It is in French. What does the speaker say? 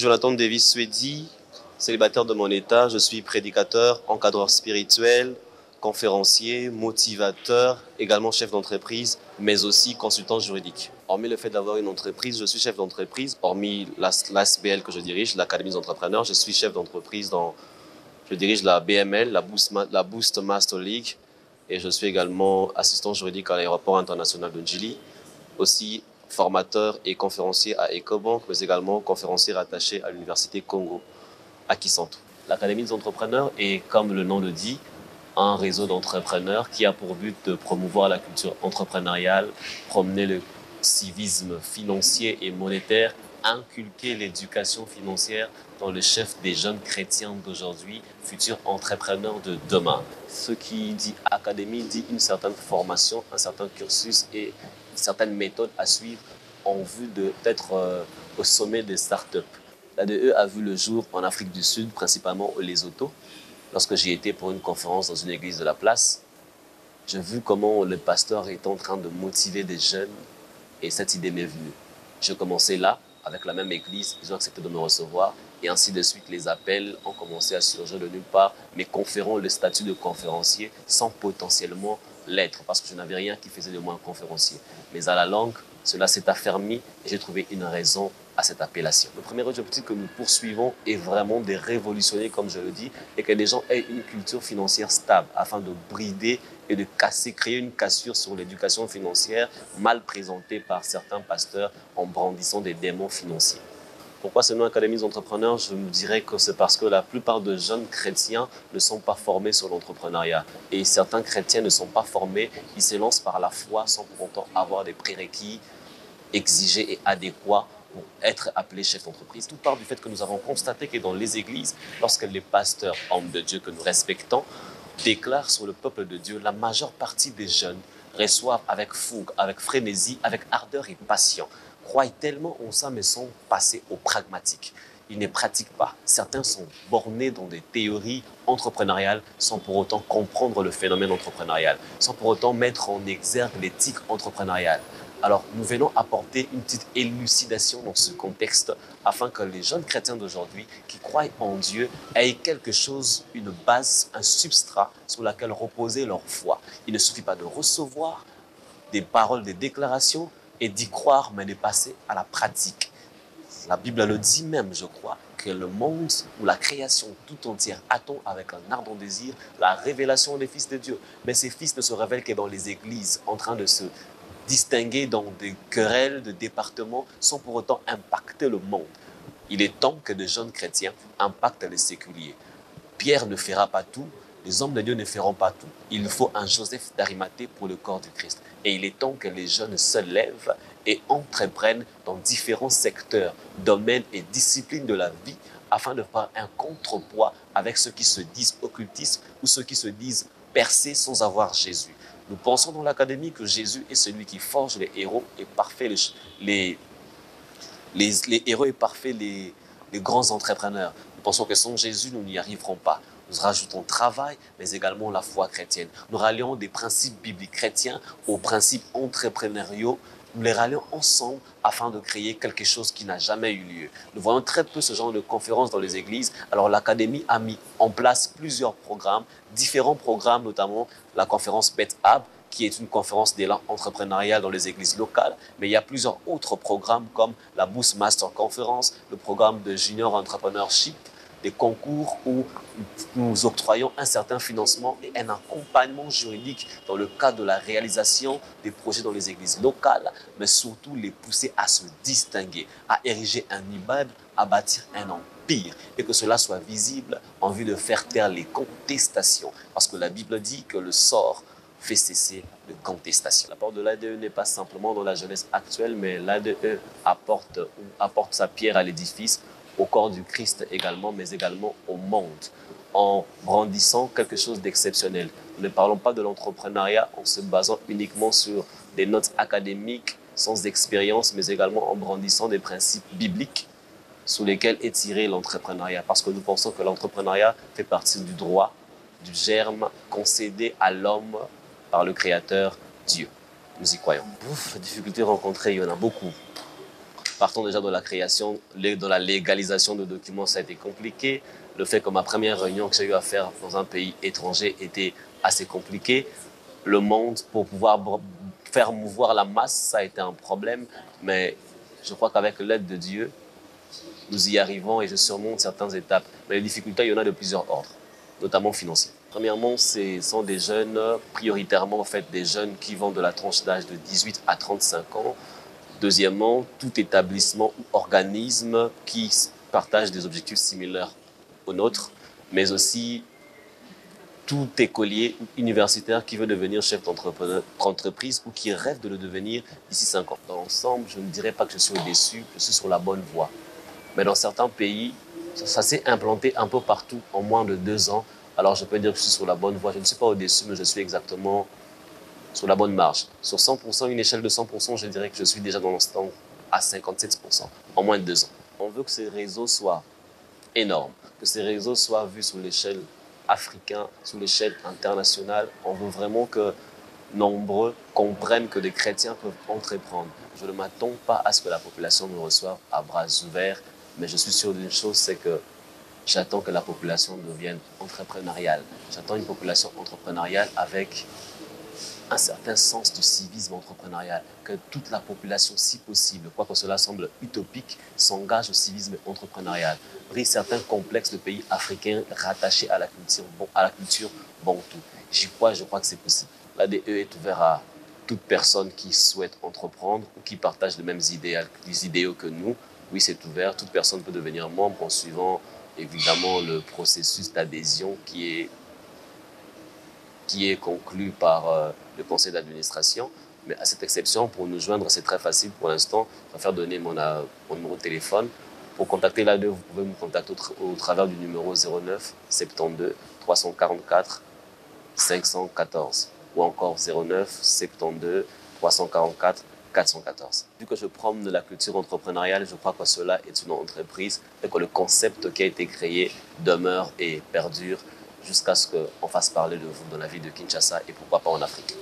Jonathan Davis Swedi, célibataire de mon état. Je suis prédicateur, encadreur spirituel, conférencier, motivateur, également chef d'entreprise, mais aussi consultant juridique. Hormis le fait d'avoir une entreprise, je suis chef d'entreprise. Hormis l'ASBL que je dirige, l'Académie des entrepreneurs, je suis chef d'entreprise je dirige la BML, la Boost Master League, et je suis également assistant juridique à l'aéroport international de Njili. Aussi formateur et conférencier à Ecobank, mais également conférencier rattaché à l'Université Congo à Kisantu. L'Académie des entrepreneurs est, comme le nom le dit, un réseau d'entrepreneurs qui a pour but de promouvoir la culture entrepreneuriale, promener le civisme financier et monétaire, inculquer l'éducation financière dans le chef des jeunes chrétiens d'aujourd'hui, futurs entrepreneurs de demain. Ce qui dit académie dit une certaine formation, un certain cursus et une certaine méthode à suivre en vue d'être au sommet des startups. L'ADE a vu le jour en Afrique du Sud, principalement au Lesotho. Lorsque j'y étais pour une conférence dans une église de la place, j'ai vu comment le pasteur était en train de motiver des jeunes et cette idée m'est venue. J'ai commencé là, avec la même église, ils ont accepté de me recevoir et ainsi de suite, les appels ont commencé à surgir de nulle part, me conférant le statut de conférencier sans potentiellement l'être parce que je n'avais rien qui faisait de moi un conférencier. Mais à la longue, cela s'est affermi et j'ai trouvé une raison à cette appellation. Le premier objectif que nous poursuivons est vraiment de révolutionner, comme je le dis, et que les gens aient une culture financière stable afin de brider et de créer une cassure sur l'éducation financière mal présentée par certains pasteurs en brandissant des démons financiers. Pourquoi ce nom Académie des entrepreneurs? Je me dirais que c'est parce que la plupart de jeunes chrétiens ne sont pas formés sur l'entrepreneuriat. Et certains chrétiens ne sont pas formés, ils se lancent par la foi sans pour autant avoir des prérequis exigés et adéquats pour être appelés chefs d'entreprise. Tout part du fait que nous avons constaté que dans les églises, lorsque les pasteurs, hommes de Dieu que nous respectons, déclarent sur le peuple de Dieu, la majeure partie des jeunes reçoivent avec fougue, avec frénésie, avec ardeur et passion, croient tellement en ça mais sont passés au pragmatique. Ils ne pratiquent pas. Certains sont bornés dans des théories entrepreneuriales sans pour autant comprendre le phénomène entrepreneurial, sans pour autant mettre en exergue l'éthique entrepreneuriale. Alors, nous venons apporter une petite élucidation dans ce contexte afin que les jeunes chrétiens d'aujourd'hui qui croient en Dieu aient quelque chose, une base, un substrat sur lequel reposer leur foi. Il ne suffit pas de recevoir des paroles, des déclarations et d'y croire, mais de passer à la pratique. La Bible le dit même, je crois, que le monde ou la création tout entière attend avec un ardent désir la révélation des fils de Dieu. Mais ces fils ne se révèlent que dans les églises, en train de se distinguer dans des querelles de départements sans pour autant impacter le monde. Il est temps que de jeunes chrétiens impactent les séculiers. Pierre ne fera pas tout, les hommes de Dieu ne feront pas tout. Il faut un Joseph d'Arimathée pour le corps du Christ. Et il est temps que les jeunes se lèvent et entreprennent dans différents secteurs, domaines et disciplines de la vie afin de faire un contrepoids avec ceux qui se disent occultistes ou ceux qui se disent percés sans avoir Jésus. Nous pensons dans l'Académie que Jésus est celui qui forge les héros et parfait les héros et parfait les grands entrepreneurs. Nous pensons que sans Jésus, nous n'y arriverons pas. Nous rajoutons travail, mais également la foi chrétienne. Nous rallions des principes bibliques chrétiens aux principes entrepreneuriaux. Nous les rallions ensemble afin de créer quelque chose qui n'a jamais eu lieu. Nous voyons très peu ce genre de conférences dans les églises. Alors l'Académie a mis en place plusieurs programmes, différents programmes, notamment la conférence BETAB, qui est une conférence d'élan entrepreneurial dans les églises locales, mais il y a plusieurs autres programmes comme la Boost Master Conference, le programme de Junior Entrepreneurship, des concours où nous octroyons un certain financement et un accompagnement juridique dans le cadre de la réalisation des projets dans les églises locales, mais surtout les pousser à se distinguer, à ériger un immeuble, à bâtir un empire et que cela soit visible en vue de faire taire les contestations. Parce que la Bible dit que le sort fait cesser de contestation. L'apport de l'ADE n'est pas simplement dans la jeunesse actuelle, mais l'ADE apporte sa pierre à l'édifice, au corps du Christ également, mais également au monde, en brandissant quelque chose d'exceptionnel. Nous ne parlons pas de l'entrepreneuriat en se basant uniquement sur des notes académiques sans expérience, mais également en brandissant des principes bibliques sous lesquels est tiré l'entrepreneuriat. Parce que nous pensons que l'entrepreneuriat fait partie du droit, du germe concédé à l'homme par le Créateur Dieu. Nous y croyons. Difficultés rencontrées, il y en a beaucoup. Partons déjà de la création, de la légalisation de documents, ça a été compliqué. Le fait que ma première réunion que j'ai eu à faire dans un pays étranger était assez compliqué. Le monde, pour pouvoir faire mouvoir la masse, ça a été un problème. Mais je crois qu'avec l'aide de Dieu, nous y arrivons et je surmonte certaines étapes. Mais les difficultés, il y en a de plusieurs ordres, notamment financiers. Premièrement, ce sont des jeunes, prioritairement en fait des jeunes qui vont de la tranche d'âge de 18 à 35 ans. Deuxièmement, tout établissement ou organisme qui partage des objectifs similaires aux nôtres, mais aussi tout écolier ou universitaire qui veut devenir chef d'entreprise ou qui rêve de le devenir d'ici 5 ans. Dans l'ensemble, je ne dirais pas que je suis au-dessus, je suis sur la bonne voie. Mais dans certains pays, ça s'est implanté un peu partout en moins de 2 ans. Alors je peux dire que je suis sur la bonne voie. Je ne suis pas au-dessus, mais je suis exactement sur la bonne marge. Sur 100%, une échelle de 100%, je dirais que je suis déjà dans l'instant à 57% en moins de 2 ans. On veut que ces réseaux soient énormes, que ces réseaux soient vus sur l'échelle africaine, sur l'échelle internationale. On veut vraiment que nombreux comprennent que des chrétiens peuvent entreprendre. Je ne m'attends pas à ce que la population me reçoive à bras ouverts, mais je suis sûr d'une chose, c'est que j'attends que la population devienne entrepreneuriale. J'attends une population entrepreneuriale avec un certain sens du civisme entrepreneurial, que toute la population, si possible, quoique cela semble utopique, s'engage au civisme entrepreneurial. Brise certains complexes de pays africains rattachés à la culture bantou. J'y crois, je crois que c'est possible. L'ADE est ouvert à toute personne qui souhaite entreprendre ou qui partage les mêmes idéaux que nous. Oui, c'est ouvert. Toute personne peut devenir membre en suivant évidemment le processus d'adhésion qui est conclu par le conseil d'administration. Mais à cette exception, pour nous joindre, c'est très facile pour l'instant. Je préfère donner mon numéro de téléphone. Pour contacter l'ADE, vous pouvez me contacter au travers du numéro 09 72 344 514 ou encore 09 72 344 414. Vu que je prône de la culture entrepreneuriale, je crois que cela est une entreprise et que le concept qui a été créé demeure et perdure jusqu'à ce qu'on fasse parler de vous dans la ville de Kinshasa et pourquoi pas en Afrique.